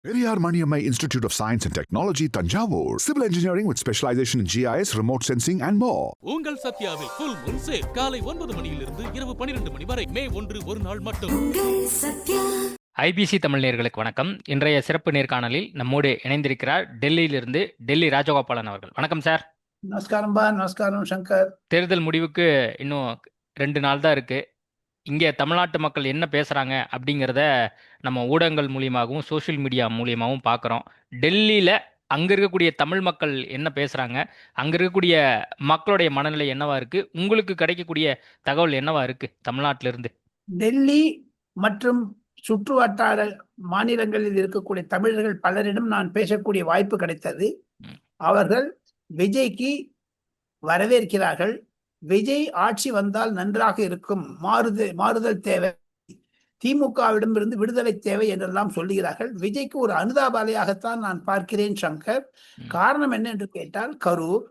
Periyar Maniammai Institute of Science and Technology, Tanjavur. Civil engineering with specialization in GIS, remote sensing and more. உங்கள் சத்யாவில் full Moon sale காலை 9 மணியிலிருந்து இரவு 12 மணி வரை மே 1 ஒரு நாள் மட்டும். ஐபிசி தமிழ் நேயர்களுக்கு வணக்கம். இன்றைய சிறப்பு நேர்காணலில் நம்மோடு இணைந்திருக்கிறார் டெல்லியிலிருந்து டெல்லி ராஜகோபாலன் அவர்கள். வணக்கம் சார். நமஸ்காரம் சங்கர். தேர்தல் முடிவுக்கு இன்னும் 2 நாள் தான் இருக்கு. இங்கே தமிழ்நாட்டு மக்கள் என்ன பேசுகிறாங்க அப்படிங்கிறத நம்ம ஊடகங்கள் மூலியமாகவும் சோஷியல் மீடியா மூலியமாகவும் பார்க்குறோம். டெல்லியில் அங்கே இருக்கக்கூடிய தமிழ் மக்கள் என்ன பேசுகிறாங்க, அங்கே இருக்கக்கூடிய மக்களுடைய மனநிலை என்னவா இருக்குது, உங்களுக்கு கிடைக்கக்கூடிய தகவல் என்னவா இருக்குது தமிழ்நாட்டிலிருந்து? டெல்லி மற்றும் சுற்று வட்டார மாநிலங்களில் இருக்கக்கூடிய தமிழர்கள் பலரிடம் நான் பேசக்கூடிய வாய்ப்பு கிடைத்தது. அவர்கள் விஜய்க்கு வரவேற்கிறார்கள். விஜய் ஆட்சி வந்தால் நன்றாக இருக்கும், மாறுதல் தேவை, திமுகவிடமிருந்து விடுதலை தேவை என்றெல்லாம் சொல்லுகிறார்கள். விஜய்க்கு ஒரு அனுதாபாலையாகத்தான் நான் பார்க்கிறேன் சங்கர். காரணம் என்ன என்று கேட்டால், கரூர்,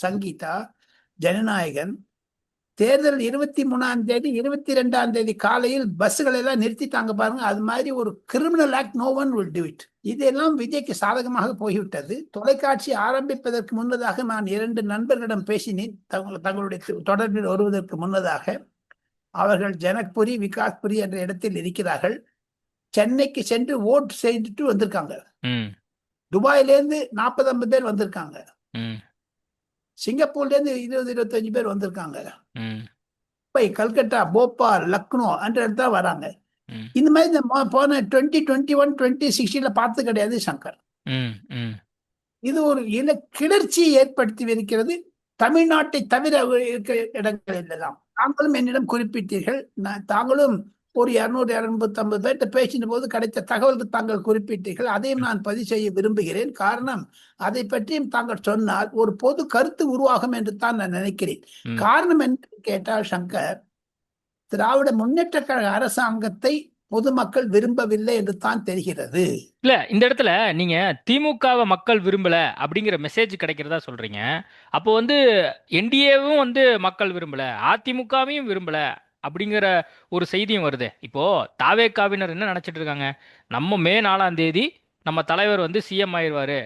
சங்கீதா, ஜனநாயகன் தேர்தல் 23ஆம் தேதி 22ஆம் தேதி காலையில் பஸ்ஸுகளை எல்லாம் நிறுத்திட்டாங்க பாருங்க. அது மாதிரி ஒரு criminal act, no one will do it. இதெல்லாம் விஜய்க்கு சாதகமாக போய்விட்டது. தொலைக்காட்சி ஆரம்பிப்பதற்கு முன்னதாக நான் 2 நண்பர்களிடம் பேசினேன். தங்களுடைய தொடர்பில் வருவதற்கு முன்னதாக அவர்கள் ஜனக்புரி, விகாஸ்புரி என்ற இடத்தில் இருக்கிறார்கள். சென்னைக்கு சென்று ஓட்டு செய்துட்டு வந்திருக்காங்க. துபாயிலேருந்து 40-50 பேர் வந்திருக்காங்க. சிங்கப்பூர்ல இருந்து 20-25 பேர் வந்திருக்காங்க. கல்கட்டா, போபால், லக்னோ என்ற இடத்துல வராங்க. இந்த மாதிரி போன 2021, 2016 பார்த்து கிடையாது சங்கர். இது ஒரு கிளர்ச்சியை ஏற்படுத்தி இருக்கிறது. தமிழ்நாட்டை தவிர இருக்க இடங்கள் எல்லாம். தாங்களும் என்னிடம் குறிப்பிட்டீர்கள். தாங்களும் ஒரு 200-250 பேர்கிட்ட பேசின போது கிடைத்த தகவலுக்கு தாங்கள் குறிப்பிட்டீர்கள். அதையும் நான் பதிவு செய்ய விரும்புகிறேன். காரணம், அதை பற்றியும் தாங்கள் சொன்னால் ஒரு பொது கருத்து உருவாகும் என்று தான் நான் நினைக்கிறேன். காரணம் என்று கேட்டால் சங்கர், திராவிட முன்னேற்ற கழக அரசாங்கத்தை பொதுமக்கள் விரும்பவில்லை என்று தான் தெரிகிறது. இல்ல, இந்த இடத்துல நீங்க திமுகவை மக்கள் விரும்பல அப்படிங்கிற மெசேஜ் கிடைக்கிறதா சொல்றீங்க. அப்போ என்டிஏவும் மக்கள் விரும்பல, அதிமுகவையும் விரும்பல அப்படிங்கிற ஒரு செய்தியும் வருது. இப்போ தாவேக்காவினர் என்ன நினைச்சிட்டு இருக்காங்க, நம்ம மே 4ஆம் தேதி நம்ம தலைவர் சிஎம் ஆயிடுவாரு,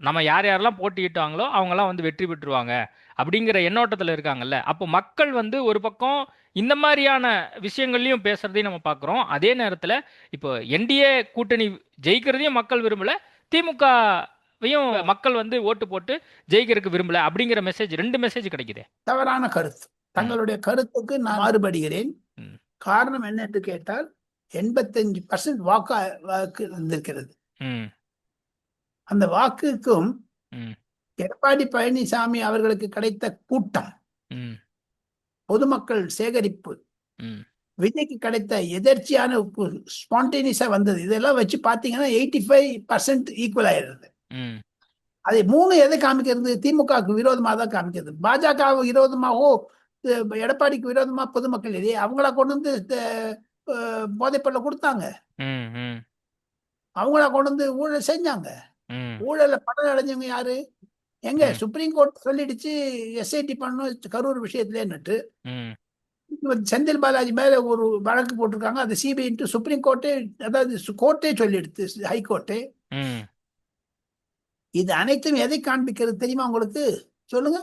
நம்ம யார் யாரெல்லாம் போட்டியிட்டாங்களோ அவங்கெல்லாம் வெற்றி பெற்றுருவாங்க அப்படிங்கிற எண்ணோட்டத்தில் இருக்காங்கல்ல. அப்போ மக்கள் ஒரு பக்கம் இந்த மாதிரியான விஷயங்கள்லையும் பேசுறதையும் நம்ம பார்க்குறோம். அதே நேரத்தில் இப்போ என்டிஏ கூட்டணி ஜெயிக்கிறதையும் மக்கள் விரும்பல, திமுகவையும் மக்கள் ஓட்டு போட்டு ஜெயிக்கிறதுக்கு விரும்பல அப்படிங்கிற மெசேஜ், 2 மெசேஜ் கிடைக்குது. தவறான கருத்து. தங்களுடைய கருத்துக்கு நான் மாறுபடுகிறேன். காரணம் என்ன என்று கேட்டால், 85% வாக்கு வந்திருக்கிறது. அந்த வாக்குக்கும் எடப்பாடி பழனிசாமி அவர்களுக்கு கிடைத்த கூட்டம், பொதுமக்கள் சேகரிப்பு, விஜய்க்கு கிடைத்த எதர்ச்சியான ஸ்பான்டேனியஸா வந்தது, இதெல்லாம் வச்சு பாத்தீங்கன்னா 85% ஈக்குவல் ஆயிடுறது. அதை 3 எதை காமிக்கிறது? திமுகவுக்கு விரோதமாக தான் காமிக்கிறது. பாஜக விரோதமாகவோ எடப்பாடிக்கு விரோதமா பொதுமக்கள் இல்லையே, அவங்களா கொண்டு போதைப்பொருளை கொடுத்தாங்க, அவங்களா கொண்டு ஊழல் செஞ்சாங்க. ஊழல படம் அடைஞ்சவங்க யாரு? எங்க சுப்ரீம் கோர்ட் சொல்லிடுச்சு எஸ்ஐடி பண்ணும் கரூர் விஷயத்துலன்னுட்டு. செந்தில் பாலாஜி மேல ஒரு வழக்கு போட்டிருக்காங்க. அது சிபிஐ சுப்ரீம் கோர்ட்டே, அதாவது கோர்ட்டே சொல்லிடுச்சு, ஹைகோர்ட்டே. இது அனைத்தும் எதை காண்பிக்கிறது தெரியுமா உங்களுக்கு? சொல்லுங்க.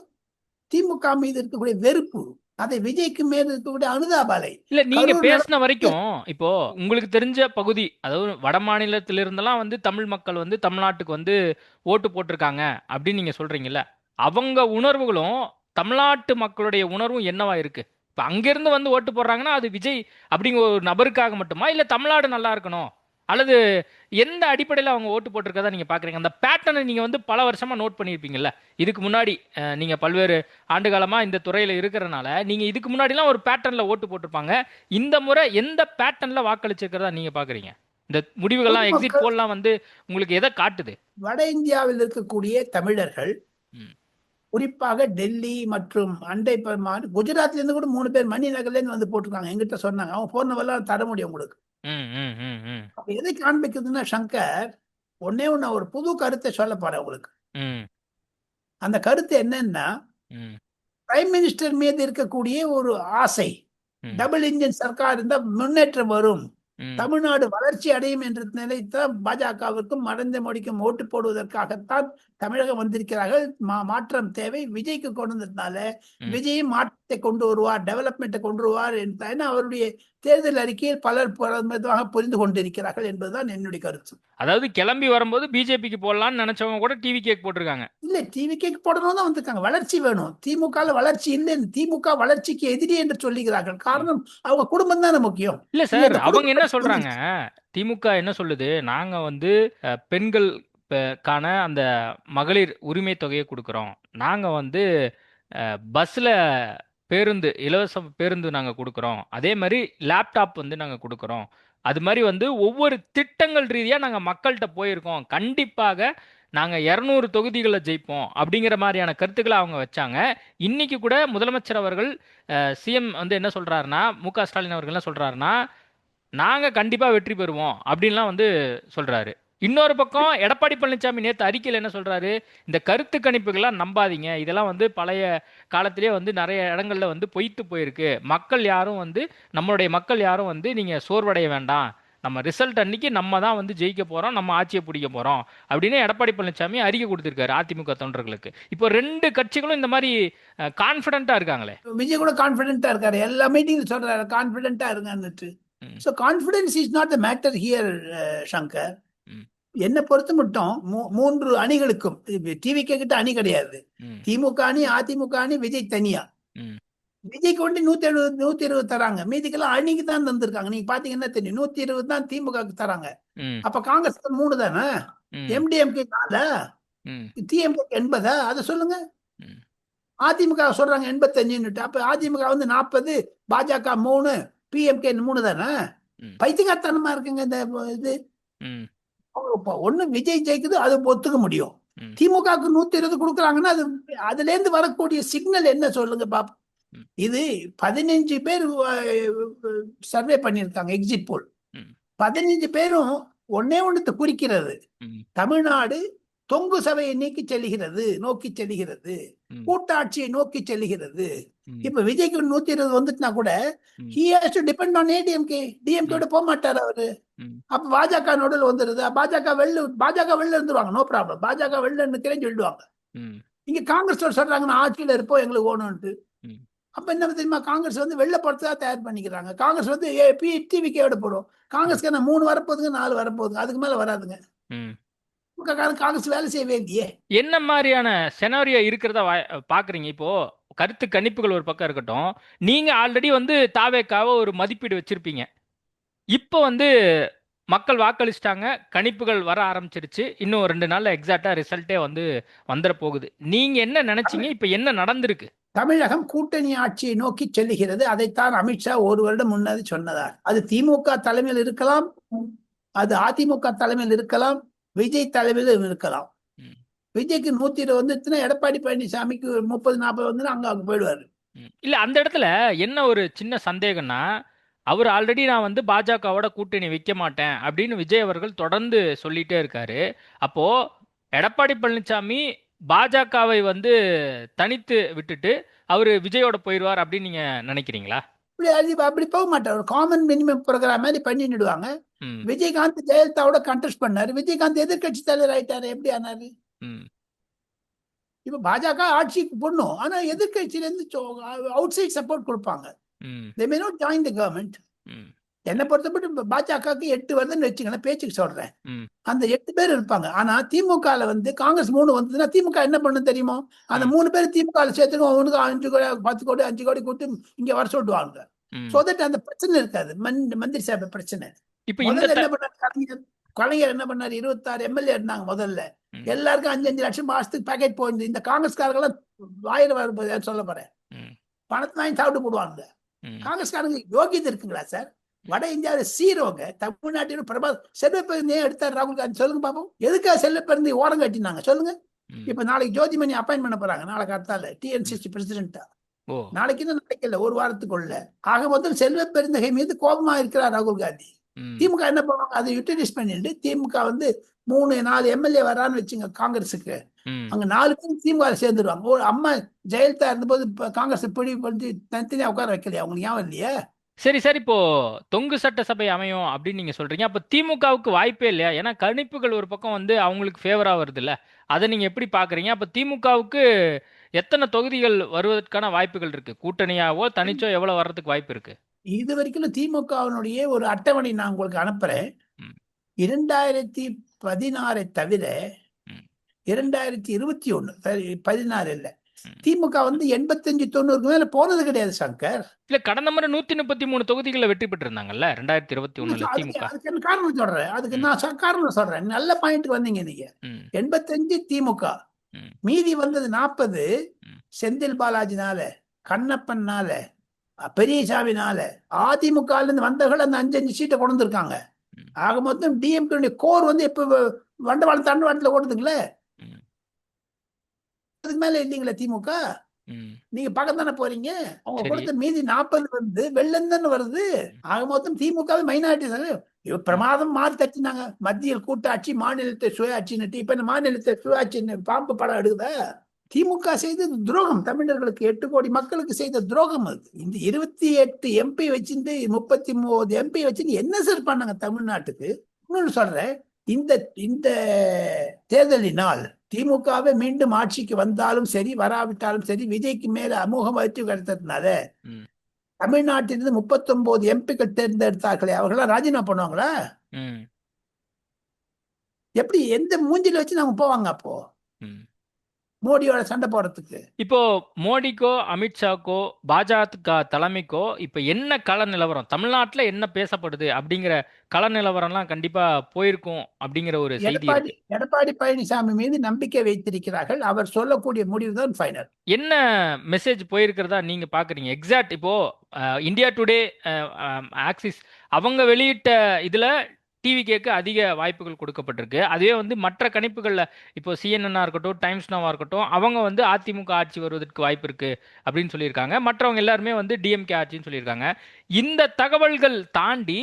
திமுக மீது இருக்கக்கூடிய வெறுப்பு, அதை விஜய்க்கு மேல இருக்கக்கூடிய அனுதாபாலை. இல்ல, நீங்க பேசின வரைக்கும் இப்போ உங்களுக்கு தெரிஞ்ச பகுதி, அதாவது வட மாநிலத்திலிருந்தெல்லாம் தமிழ் மக்கள் தமிழ்நாட்டுக்கு ஓட்டு போட்டிருக்காங்க அப்படின்னு நீங்க சொல்றீங்கல்ல, அவங்க உணர்வுகளும் தமிழ்நாட்டு மக்களுடைய உணர்வும் என்னவா இருக்கு? இப்ப அங்கிருந்து ஓட்டு போடுறாங்கன்னா அது விஜய் அப்படிங்கிற ஒரு நபருக்காக மட்டுமா, இல்ல தமிழ்நாடு நல்லா இருக்கணும், அல்லது எந்த அடிப்படையில் அவங்க ஓட்டு போட்டிருக்கதா நீங்க பாக்குறீங்க? அந்த பேட்டர்னை நீங்க பல வருஷமா நோட் பண்ணியிருப்பீங்கல்ல. இதுக்கு முன்னாடி நீங்க பல்வேறு ஆண்டு காலமா இந்த துறையில இருக்கிறனால நீங்க இதுக்கு முன்னாடிலாம் ஒரு பேட்டர்ன்ல ஓட்டு போட்டிருப்பாங்க. இந்த முறை எந்த பேட்டர்ன்ல வாக்களிச்சிருக்கிறதா நீங்க பாக்குறீங்க? இந்த முடிவுகள்லாம், எக்ஸிட் போல்லாம் உங்களுக்கு எதை காட்டுது? வட இந்தியாவில் இருக்கக்கூடிய தமிழர்கள், குறிப்பாக டெல்லி மற்றும் அண்டை குஜராத்ல இருந்து கூட 3 பேர் மணிநகர்ல இருந்து போட்டிருக்காங்க. எங்கிட்ட சொன்னாங்க. அவங்க போனவெல்லாம் தர முடியும் உங்களுக்கு. எதை காண்பிக்குதுன்னா சங்கர், ஒன்னே ஒரு புது கருத்தை சொல்ல போறேன் உங்களுக்கு. அந்த கருத்து என்னன்னா, பிரைம் மினிஸ்டர் மீது இருக்கக்கூடிய ஒரு ஆசை, டபுள் இன்ஜின் சர்க்கார் இருந்தா முன்னேற்றம் வரும், தமிழ்நாடு வளர்ச்சி அடையும் என்ற நிலைத்தான் பாஜகவிற்கும் நரேந்திர மோடிக்கும் ஓட்டு போடுவதற்காகத்தான் தமிழகம் வந்திருக்கிறார்கள். மாற்றம் தேவை. விஜய்க்கு கொண்டு வந்ததுனால விஜயும் மாற்றத்தை கொண்டு வருவார், டெவலப்மெண்ட்டை கொண்டு வருவார் என்ற அவருடைய தேர்தல் அறிக்கையில் பலர் மெதுவாக புரிந்து கொண்டிருக்கிறார்கள் என்பதுதான் என்னுடைய கருத்து. அதாவது கிளம்பி வரும்போது பிஜேபிக்கு போடலாம்னு நினைச்சவங்க கூட டிவி கேக் போட்டிருக்காங்க. இல்ல, டிவி கேக் போடணும் தான் வந்திருக்காங்க. வளர்ச்சி வேணும். திமுக வளர்ச்சி இல்லை, திமுக வளர்ச்சிக்கு எதிரி என்று சொல்லுகிறார்கள். காரணம் அவங்க குடும்பம் தானே முக்கியம். இல்ல சார், அவங்க என்ன சொல்றாங்க, திமுக என்ன சொல்லுது, நாங்க வந்து பெண்கள் கான அந்த மகளிர் உரிமை தொகையை கொடுக்குறோம், நாங்க வந்து பஸ்ல பேருந்து இலவச பேருந்து நாங்க கொடுக்குறோம், அதே மாதிரி லேப்டாப் வந்து நாங்க கொடுக்குறோம், அது மாதிரி வந்து ஒவ்வொரு திட்டங்கள் ரீதியா நாங்க மக்கள்கிட்ட போயிருக்கோம், கண்டிப்பாக நாங்க 200 தொகுதிகளை ஜெயிப்போம் அப்படிங்கிற மாதிரியான கருத்துக்களை அவங்க வச்சாங்க. இன்னைக்கு கூட முதலமைச்சர் அவர்கள் சிஎம் வந்து என்ன சொல்றாருன்னா, மு.க. ஸ்டாலின் அவர்கள் என்ன சொல்றாருன்னா, நாங்க கண்டிப்பா வெற்றி பெறுவோம் அப்படின்லாம் வந்து சொல்றாரு. இன்னொரு பக்கம் எடப்பாடி பழனிசாமி நேற்று அறிக்கையில் என்ன சொல்றாரு, இந்த கருத்து கணிப்புகள்லாம் நம்பாதீங்க, இதெல்லாம் வந்து பழைய காலத்திலே வந்து நிறைய இடங்கள்ல வந்து பொய்த்து போயிருக்கு, மக்கள் யாரும் வந்து நம்மளுடைய மக்கள் யாரும் வந்து நீங்க சோர்வடைய வேண்டாம், நம்ம ரிசல்ட் அன்னைக்கு நம்ம தான் வந்து ஜெயிக்க போறோம், நம்ம ஆட்சியை பிடிக்க போறோம் அப்படின்னு எடப்பாடி பழனிசாமி அறிக்கை கொடுத்திருக்காரு அதிமுக தொண்டர்களுக்கு. இப்போ 2 கட்சிகளும் இந்த மாதிரி கான்பிடென்ட்டா இருக்காங்களே. விஜய் கூட கான்பிடென்ட்டா இருக்காரு, எல்லா மீட்டிங்ல சொல்றாரு கான்பிடென்ட்டா இருங்கன்னு. So confidence is not the matter here, Shankar. என்னை பொறுத்து மட்டும் 3 அணிகளுக்கும், டிவிகே கிட்ட அணி கிடையாது, திமுக அணி, அதிமுக அணி, விஜய் தனியா. விஜய்க்கு வந்து 170 தராங்க, மீதிக்கெல்லாம் அணிக்கு தான் தந்திருக்காங்க. நீங்க பாத்தீங்கன்னா தெரியும், 120 தான் திமுக தராங்க. அப்ப காங்கிரஸ் 3 தானே, எம்டிஎம்கே 4, டிஎம்கே 80, அதை சொல்லுங்க. அதிமுக சொல்றாங்க 85. அப்ப அதிமுக வந்து 40, பாஜக 3, பிஎம்கே 3 தானே. பைத்தியக்காரத்தனமா இருக்குங்க இந்த இது. ஒண்ணு விஜய் ஜெயிக்குது, அது ஒத்துக்க முடியும். திமுகவுக்கு 120 கொடுக்குறாங்கன்னா அது அதுல இருந்து வரக்கூடிய சிக்னல் என்ன சொல்லுங்க பாப்போம். இது 15 பேர் சர்வே பண்ணியிருக்காங்க, எக்ஸிட் போல். 15 பேரும் ஒன்னே ஒன்று குறிக்கிறது, தமிழ்நாடு தொங்கு சபையை நோக்கி செல்கிறது, கூட்டாட்சியை நோக்கி செல்கிறது. இப்ப விஜய்க்கு 120 வந்துட்டுனா கூட he has to depend on ADMK. DMK போக மாட்டாரு அவரு. அப்ப பாஜக நோடல் வந்துருது, பாஜக வெளில இருந்துருவாங்க, நோ ப்ராப்ளம், பாஜக வெளில இருந்துக்கிறேன்னு சொல்லிடுவாங்க. இங்க காங்கிரஸ் சொல்றாங்கன்னா ஆட்சியில இருப்போம், எங்களுக்கு ஓணும்ட்டு. அப்ப என்ன தெரியுமா, காங்கிரஸ் வந்து வெளில போறதா தயார் பண்ணிக்கிறாங்க. காங்கிரஸ் வந்து டிவிகேயோட போடும். காங்கிரஸ்க்கு 3 வரப்போகுதுங்க, 4 வரப்போகுதுங்க, அதுக்கு மேல வராதுங்க. காங்கிரஸ் வேலை செய்யவே இல்லையே. என்ன மாதிரியான செனாரியோ இருக்கிறதா பாக்குறீங்க? இப்போ கருத்து கணிப்புகள் ஒரு பக்கம் இருக்கட்டும், நீங்க ஆல்ரெடி வந்து தாவேக்காவை ஒரு மதிப்பீடு வச்சிருப்பீங்க, இப்போ வந்து மக்கள் வாக்களிச்சிட்டாங்க, கணிப்புகள் வர ஆரம்பிச்சிருச்சு, இன்னும் 2 நாள்ல எக்ஸாக்டா ரிசல்ட்டே வந்து வந்துட போகுது. நீங்க என்ன நினைச்சீங்க, இப்ப என்ன நடந்திருக்கு? தமிழகம் கூட்டணி ஆட்சியை நோக்கி செல்லுகிறது. அதைத்தான் அமித்ஷா 1 வருடம் முன்னாடி சொன்னதார். அது திமுக தலைமையில் இருக்கலாம், அது அதிமுக தலைமையில் இருக்கலாம், விஜய் தலைமையில் இருக்கலாம். விஜய்க்கு 120 வந்துச்சுன்னா எடப்பாடி பழனிசாமிக்கு 30-40 வந்து அங்க போயிடுவாரு. இல்ல, அந்த இடத்துல என்ன ஒரு சின்ன சந்தேகம்னா, அவர் ஆல்ரெடி நான் வந்து பாஜகவோட கூட்டணி வைக்க மாட்டேன் அப்படின்னு விஜய் அவர்கள் தொடர்ந்து சொல்லிட்டே இருக்காரு. அப்போ எடப்பாடி பழனிசாமி பாஜகவை வந்து தனித்து விட்டுட்டு அவரு விஜயோட போயிடுவார் அப்படின்னு நீங்க நினைக்கிறீங்களா? அப்படி போக மாட்டார். ஒரு காமன் மினிமம் ப்ரோக்ராம் மாதிரி பண்ணிடுவாங்க. விஜயகாந்த் ஜெயலலிதாவோட கண்டெஸ்ட் பண்ணாரு, விஜயகாந்த் எதிர்கட்சி தலைவர் ஆயிட்டாரு, எப்படி ஆனாரு? இப்ப பாஜக ஆட்சிக்கு போடணும், ஆனா எதிர்கட்சியில இருந்து அவுட் சைட் சப்போர்ட் கொடுப்பாங்க. They may not join the government. என்னை பொறுத்தப்பட்டு பாஜகவுக்கு 8 வருதுன்னு வச்சுக்கணும், பேச்சுக்கு சொல்றேன். அந்த 8 பேர் இருப்பாங்க. ஆனா திமுகல வந்து காங்கிரஸ் 3 வந்ததுன்னா திமுக என்ன பண்ணும் தெரியுமோ, அந்த 3 பேர் திமுக சேர்த்துக்கும், அவனுக்கு 5 கோடி 10 கோடி 5 கோடி கொடுத்து இங்க வர சொல்லுவாங்க. சோ தட் அந்த பிரச்சனை இருக்காது, மந்திரி சபை பிரச்சனை. இப்ப என்ன பண்ணாரு கலைஞர் என்ன பண்ணாரு, 26 எம்எல்ஏ இருந்தாங்க முதல்ல, எல்லாருக்கும் 5-5 லட்சம் மாசத்துக்கு பேக்கெட் போயிருந்து. இந்த காங்கிரஸ்காரங்களாம் வாயில சொல்ல போறேன், பணத்தை வாங்கி சாப்பிட்டு போடுவாங்க. காங்கிரஸ்காரங்க யோகியதை இருக்குங்களா சார்? வட இந்தியாவில சீரோங்க, தமிழ்நாட்டில் பிரபா செல்வப்பெருந்தி எடுத்தார் ராகுல் காந்தி, சொல்லுங்க பாப்போம். எதுக்காக செல்வப்பெருந்தி ஓரம் கட்டினாங்க சொல்லுங்க? இப்ப நாளைக்கு ஜோதிமணி அப்பாயின் பண்ண போறாங்க, நாளைக்கு அடுத்தால டிஎன்சிசி பிரசிடென்டா, நாளைக்கு நடக்கல, 1 வாரத்துக்குள்ள. ஆக மொத்தம் செல்வப்பெருந்தகை மீது கோபமா இருக்கிறார் ராகுல் காந்தி. திமுக என்ன பண்ணுவாங்க, அதை யூட்டிலைஸ் பண்ணிட்டு திமுக வந்து 3-4 எம்எல்ஏ வரான்னு வச்சுங்க காங்கிரஸுக்கு, அங்க 4 பேர் திமுக சேர்ந்துருவாங்க. அம்மா ஜெயலலிதா இருந்தபோது காங்கிரஸ் பிடி பண்ணி தனித்தனியா உட்கார வைக்கலையா? அவங்களுக்கு ஞாபகம் இல்லையே? சரி சார், இப்போ தொங்கு சட்டசபை அமையும் அப்படின்னு நீங்க சொல்றீங்க. அப்ப திமுகவுக்கு வாய்ப்பே இல்லையா? ஏன்னா கணிப்புகள் ஒரு பக்கம் வந்து அவங்களுக்கு ஃபேவரா வருதுல்ல. அதை நீங்க எப்படி பாக்குறீங்க? அப்ப திமுகவுக்கு எத்தனை தொகுதிகள் வருவதற்கான வாய்ப்புகள் இருக்கு? கூட்டணியாவோ தனிச்சோ எவ்வளவு வர்றதுக்கு வாய்ப்பு இருக்கு? இது வரைக்கும் திமுகவினுடைய ஒரு அட்டவணை நான் உங்களுக்கு அனுப்புறேன். ம், 2016 தவிர ம், 2021 சரி 16 இல்ல, ம். திமுக வந்து 85-90க்கு மேல போனது கிடையாது சங்கர். இல்ல, கடந்த முறை 133 தொகுதிகளில் வெற்றி பெற்றிருந்தாங்கல்ல 2021 அதுக்கு திமுக. அதுக்கு என்ன காரணம் சொல்றேன், அதுக்கு ம், நான் காரணம் சொல்றேன். நல்ல பாயிண்ட் வந்தீங்க நீங்க. ம், 85 திமுக, ம், மீதி வந்தது 40 ம், செந்தில் பாலாஜினால, கண்ணப்பன்னால, பெரியசாமினால, அதிமுக இருந்து வந்தவர்கள் அந்த 5 சீட்டை கொண்டு வந்திருக்காங்க. ம், ஆக மொத்தம் டிஎம்கே கோர் வந்து இப்ப வண்டவாளம் தண்டவாளத்துல ஓடுதுங்களே, ம், அதுக்கு மேல இல்லைங்களா திமுக? ம். நீங்க பக்கம் தானே போறீங்க. அவங்க சரி. கொடுத்த மீதி 40 வந்து வெள்ளம் தானே வருது. ஆக மொத்தம் திமுக மைனாரிட்டி தானே. பிரமாதம் மாறி தச்சினாங்க. மத்தியில் கூட்டாட்சி, மாநிலத்தை சுயாட்சின்னு. இப்ப இந்த மாநிலத்தை சுயாட்சின்னு பாம்பு படம் எடுக்குதா? திமுக செய்தது துரோகம். தமிழர்களுக்கு 8 கோடி மக்களுக்கு செய்த துரோகம் அது. இந்த 28 எம்பி வச்சிருந்து 39 எம்பி வச்சுட்டு என்ன சார் பண்ணாங்க தமிழ்நாட்டுக்கு? இன்னொன்னு சொல்றேன், இந்த இந்த தேர்தலினால் திமுகவே மீண்டும் ஆட்சிக்கு வந்தாலும் சரி வராவிட்டாலும் சரி, விஜய்க்கு மேல அமோக வெற்றி கிடைத்ததுனால ம், தமிழ்நாட்டிலிருந்து 39 எம்பிக்கள் தேர்ந்தெடுத்தார்களே, அவர்களாம் ராஜினாமா பண்ணுவாங்களா? ம், எப்படி எந்த மூஞ்சில வச்சு நம்ம போவாங்க அப்போ ம். மோடியோட சண்டை போடுறதுக்கு? இப்போ மோடிக்கோ அமித்ஷாக்கோ பாஜக தலைமைக்கோ இப்ப என்ன கள நிலவரம், தமிழ்நாட்டுல என்ன பேசப்படுது அப்படிங்கிற கள நிலவரம்லாம் கண்டிப்பா போயிருக்கும் அப்படிங்கிற ஒரு செய்தி எடப்பாடி இருக்கு. எடப்பாடி பழனிசாமி மீது நம்பிக்கை வைத்திருக்கிறார்கள். அவர் சொல்லக்கூடிய முடிவு தான் ஃபைனல். என்ன மெசேஜ் போயிருக்கிறதா நீங்க பாக்குறீங்க? எக்ஸாக்ட் இப்போ இந்தியா டுடே, ஆக்சிஸ் அவங்க வெளியிட்ட இதுல டிவிகேக்கு அதிக வாய்ப்புகள் கொடுக்கப்பட்டிருக்கு. அதுவே வந்து மற்ற கணிப்புகள்ல இப்போ சிஎன்என்னா இருக்கட்டும், டைம்ஸ் நோவா இருக்கட்டும், அவங்க வந்து அதிமுக ஆட்சி வருவதற்கு வாய்ப்பு இருக்கு அப்படின்னு சொல்லியிருக்காங்க. மற்றவங்க எல்லாருமே வந்து டிஎம்கே ஆட்சின்னு சொல்லியிருக்காங்க. இந்த தகவல்கள் தாண்டி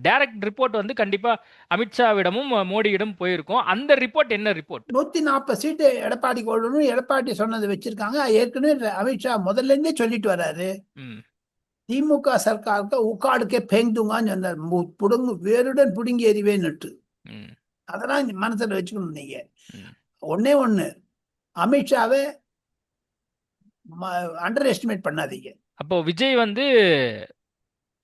டைரக்ட் ரிப்போர்ட் வந்து கண்டிப்பா அமித்ஷாவிடமும் மோடியிடம் போயிருக்கும். அந்த ரிப்போர்ட் என்ன ரிப்போர்ட்? 140 சீட்டு எடப்பாடி கொள்ளணும். எடப்பாடி சொன்னது வச்சிருக்காங்க. ஏற்கனவே அமித்ஷா முதல்ல இருந்தே சொல்லிட்டு வர்றாரு, ம், திமுக சர்க்காருக்கு உக்காடுக்கே பேங்குதுங்கன்னு சொன்னார். புடுங்கு வேருடன் புடுங்கி எறிவேன்னுட்டு. ம், அதெல்லாம் மனசுல வச்சுக்கணும் நீங்க. ம். ஒன்னே ஒண்ணு, அமித்ஷாவை அண்டர் எஸ்டிமேட் பண்ணாதீங்க. அப்போ விஜய் வந்து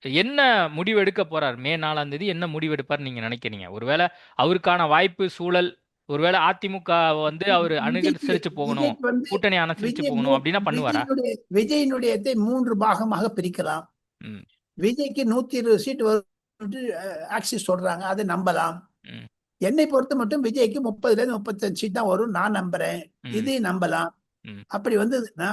என்ன முடிவு எடுக்க போறார்? மே 4ஆம் தேதி என்ன முடிவு எடுப்பார் நீங்க நினைக்கிறீங்க? ஒருவேளை அவருக்கான வாய்ப்பு சூழல், ஒருவேளை அதிமுக வந்து அவர் அனுசரிச்சு போகணும், விஜய்க்கு வந்து கூட்டணி அனுசரிச்சு போகணும் அப்படின்னா பண்ணுவாரா? விஜயினுடைய 3 பாகமாக பிரிக்கலாம். ம், விஜய்க்கு 120 சீட் வரும் ஆக்சிஸ் சொல்றாங்க, அதை நம்பலாம். ம், என்னை பொறுத்த மட்டும் விஜய்க்கு 30ல 35 சீட் தான் வரும், நான் நம்புறேன். ம், இதை நம்பலாம். ம். அப்படி வந்ததுன்னா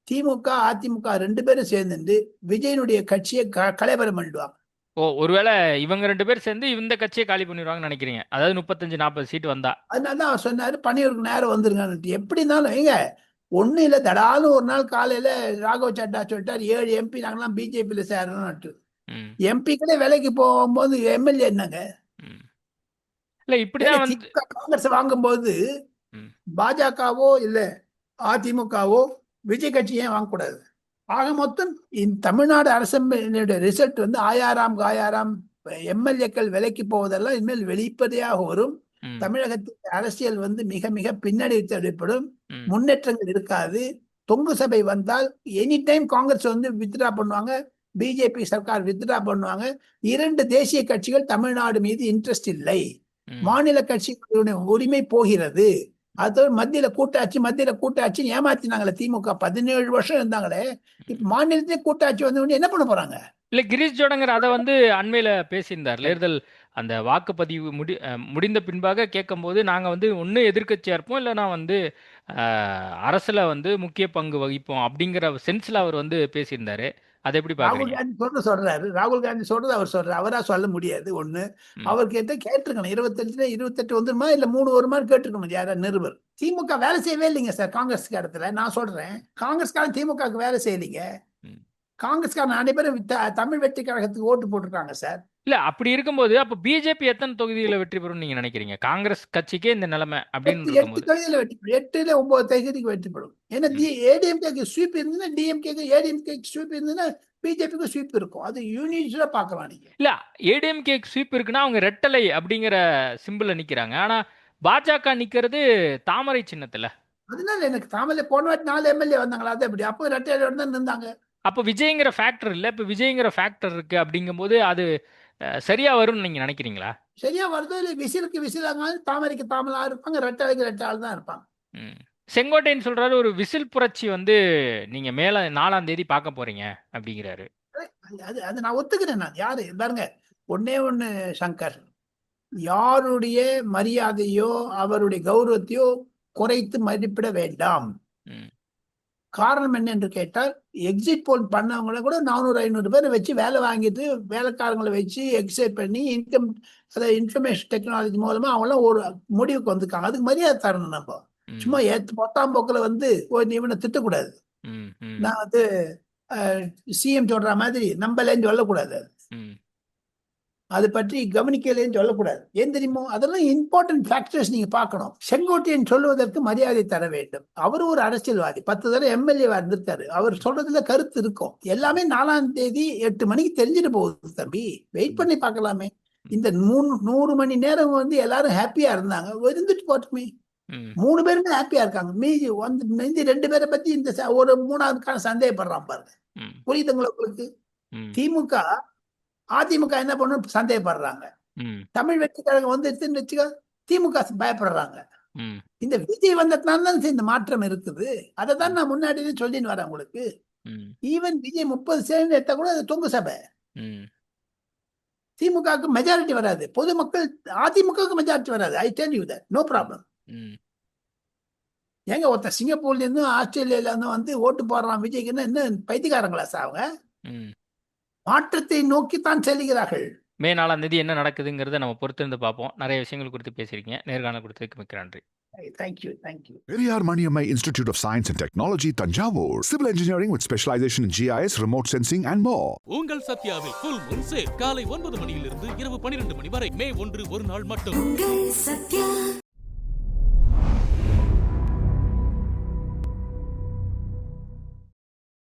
திமுக அதிமுக 2 பேரும் சேர்ந்து விஜயனுடைய கட்சியை கலைவரம் பண்ணிடுவாங்க. ஓ, ஒருவேளை இவங்க 2 பேர் சேர்ந்து இந்த கட்சியை காலி பண்ணிடுவாங்கன்னு நினைக்கிறீங்க? அதாவது 35-40 சீட் வந்தா. அதனாலதான் அவர் சொன்னாரு பணியூருக்கு நேரம் வந்துருங்க. எப்படி இருந்தாலும் எங்க ஒண்ணு இல்ல, தடாலும் ஒரு நாள் காலையில ராகவ் சட்டா சொல்லிட்டாரு 7 எம்பி நாங்கெல்லாம் பிஜேபியில சேரணும்னு. ம், எம்பிக்களே விலைக்கு போகும்போது எம்எல்ஏ என்னங்க? ம். இல்ல இப்படிதான் வந்து. திமுக காங்கிரஸ் வாங்கும்போது ம், பாஜகவோ இல்ல அதிமுகவோ விஜய் கட்சி ஏன் வாங்கக்கூடாது? ஆக மொத்தம் இந்த தமிழ்நாடு அரசமையினுடைய ரிசல்ட் வந்து ஆயாராம் காயாராம் எம்எல்ஏக்கள் விலைக்கு போவதெல்லாம் இனிமேல் வெளிப்படையாக வரும். ம், தமிழகத்தின் அரசியல் வந்து மிக மிக பின்னடைவு தடைப்படும். ம், முன்னேற்றங்கள் இருக்காது. தொங்கு சபை வந்தால் எனி டைம் காங்கிரஸ் வந்து வித்ட்ரா பண்ணுவாங்க, பிஜேபி சர்க்கார் வித்ட்ரா பண்ணுவாங்க. 2 தேசிய கட்சிகள் தமிழ்நாடு மீது இன்ட்ரெஸ்ட் இல்லை. ம். மாநில கட்சிகளுடைய உரிமை போகிறது. அதோட மத்தியில கூட்டாட்சின்னு ஏமாத்தினாங்களே திமுக. 17 வருஷம் இருந்தாங்களே, இப்ப மாநிலத்திலே கூட்டாட்சி வந்து என்ன பண்ண போறாங்க? இல்ல, கிரீஷ் ஜோடங்கர் அதை வந்து அண்மையில பேசியிருந்தார். தேர்தல் அந்த வாக்குப்பதிவு முடிந்த பின்பாக கேட்கும்போது, நாங்க வந்து ஒண்ணு எதிர்க்கட்சியா இருப்போம், இல்லைன்னா வந்து அரசுல வந்து முக்கிய பங்கு வகிப்போம் அப்படிங்கிற சென்ஸ்ல அவர் வந்து பேசியிருந்தாரு. அதை எப்படி ராகுல் பாக்குறீங்க? காந்தி சொல்றாரு. ராகுல் காந்தி சொல்றது அவர் சொல்றாரு. அவரா சொல்ல முடியாது. ஒண்ணு, ம், அவர் கேட்டிருக்கணும் 25ல 28 வந்துருமா இல்ல 3 வருமானு கேட்டிருக்கணும் யாரா நிருபர். திமுக வேலை செய்யவே இல்லைங்க சார் காங்கிரஸ்க்கு இடத்துல. நான் சொல்றேன், காங்கிரஸ்காரன் திமுகவுக்கு வேலை செய்யலீங்க. ம். காங்கிரஸ்காரன் அனைவரும் தமிழ் வெற்றி கழகத்துக்கு ஓட்டு போட்டிருக்காங்க சார். இல்ல, அப்படி இருக்கும்போது அப்ப பிஜேபி எத்தனை தொகுதியில வெற்றி பெறும் நீங்க நினைக்கிறீங்க? காங்கிரஸ் கட்சிக்கே இந்த நிலைமை அப்படின்னு 8 இருக்கும்போது. தொகுதியில வெற்றி பெறும். 8ல 9 தொகுதிக்கு வெற்றி பெறும். ஏன்னா ம், ஏடிஎம்கேக்கு ஸ்வீப் இருந்ததுன்னா டிஎம்கேக்கு ஏடிஎம்கே ஸ்வீப் இருந்ததுன்னா பிஜேபிக்கு ஸ்வீப் இருக்கும். அது யூனிட்ஸா பார்க்கலாம் நீங்க. இல்ல ஏடிஎம்கே ஸ்வீப் இருக்குன்னா அவங்க ரெட்டலை அப்படிங்கிற சிம்பிள்ல நிக்கிறாங்க. ஆனா பாஜக நிக்கிறது தாமரை சின்னத்துல. அதனால எனக்கு தாமரை போன வாட்டி 4 எம்எல்ஏ வந்தாங்களா, அது எப்படி? அப்போ ரெட்டையோட தான் இருந்தாங்க. அப்ப விஜய்ங்கிற ஃபேக்டர் இல்ல. இப்ப விஜய்ங்கிற ஃபேக்டர் இருக்கு அப்படிங்கும்போது அது சரியா வரும்னு நீங்க நினைக்கிறீங்களா? சரியா வருதோ இல்லை, விசிலுக்கு விசிலாங்க, தாமரைக்கு தாமலா இருப்பாங்க, ரெட்டாளுக்கு ரெட்டாள் தான் இருப்பாங்க. ம். செங்கோட்டையன் சொல்றாரு ஒரு விசில் புரட்சி வந்து நீங்க மேல 4ஆம் தேதி பார்க்க போறீங்க அப்படிங்கிறாரு. அது அது நான் ஒத்துக்கிறேன். நான் யாரு பாருங்க, ஒண்ணே ஒண்ணு சங்கர், யாருடைய மரியாதையோ அவருடைய கௌரவத்தையோ குறைத்து மதிப்பிட வேண்டாம். ம். காரணம் என்ன என்று கேட்டால், எக்ஸிட் போல் பண்ணவங்கள கூட 400-500 பேரை வச்சு வேலை வாங்கிட்டு வேலைக்காரங்களை வச்சு எக்ஸைட் பண்ணி அதாவது இன்ஃபர்மேஷன் டெக்னாலஜி மூலமா அவங்களாம் ஒரு முடிவுக்கு வந்துருக்காங்க. அதுக்கு மரியாதை தரணும். நம்ம ம். சும்மா பொத்தாம் போக்கில் வந்து இவனை திட்டக்கூடாது. ம். ம். நான் வந்து சிஎம் சொல்ற மாதிரி நம்பலேன்னு சொல்லக்கூடாது. ம். அது பற்றி கவனிக்கலைன்னு சொல்லக்கூடாது. ஏன் தெரியுமோ, அதெல்லாம் இம்பார்ட்டன்ட் ஃபேக்டர்ஸ் நீங்க பார்க்கணும். செங்கோட்டையன் சொல்வதற்கு மரியாதை தர வேண்டும். அவர் ஒரு அரசியல்வாதி, 10 தடவை எம்எல்ஏவா இருந்திருக்காரு. அவர் சொல்றதுல கருத்து இருக்கும். எல்லாமே 4ஆம் தேதி 8 மணிக்கு தெரிஞ்சுட்டு போகுது தம்பி, வெயிட் பண்ணி பார்க்கலாமே. இந்த 100 மணி நேரம் வந்து எல்லாரும் ஹாப்பியா இருந்தாங்க, இருந்துட்டு போட்டுமே. 3 பேருமே ஹாப்பியா இருக்காங்க. மீதி 2 பேரை பத்தி இந்த ஒரு 3ஆவது சந்தேகப்படுறான் பாருங்க. புரியுதுங்களா உங்களுக்கு? திமுக அதிமுக என்ன பண்ணும் சந்தேகப்படுறாங்க. தமிழ் வெற்றி கழகம் வந்து வச்சுக்க திமுக பயப்படுறாங்க. இந்த விஜய் வந்ததுனால தான் இந்த மாற்றம் இருக்குது. அதை தான் நான் முன்னாடியே சொல்லின்னு வரேன் உங்களுக்கு. ஈவன் விஜய் 30 சேர்ந்து எடுத்தா கூட அது தொங்கு சபை. திமுகவுக்கு மெஜாரிட்டி வராது, பொதுமக்கள் அதிமுகவுக்கு மெஜாரிட்டி வராது. I tell you that, no problem. ஏங்க ஒருத்தர் சிங்கப்பூர்ல இருந்தும் ஆஸ்திரேலியால இருந்தும் வந்து ஓட்டு போடுறான் விஜய்க்கு, என்ன பைத்தியக்காரங்களா அவங்க? மாற்றத்தை நோக்கித்தான் செல்கிறார்கள். மே 4ஆம் தேதி என்ன நடக்குதுங்கிறத நம்ம பொறுத்திருந்து பார்ப்போம். நிறைய விஷயங்கள் குறித்து பேசியிருக்கீங்க. நேர்காணல் கொடுத்ததுக்கு மிக்க நன்றி. Thank you, thank you. Periyar Maniammai Institute of Science and Technology, Tanjavur. Civil engineering with specialization in GIS, remote sensing and more. உங்கள் சத்யாவில் ஃபுல் மூன் சேல் காலை 9 மணியிலிருந்து இரவு 12 மணி வரை மே 1 ஒரு நாள் மட்டும்.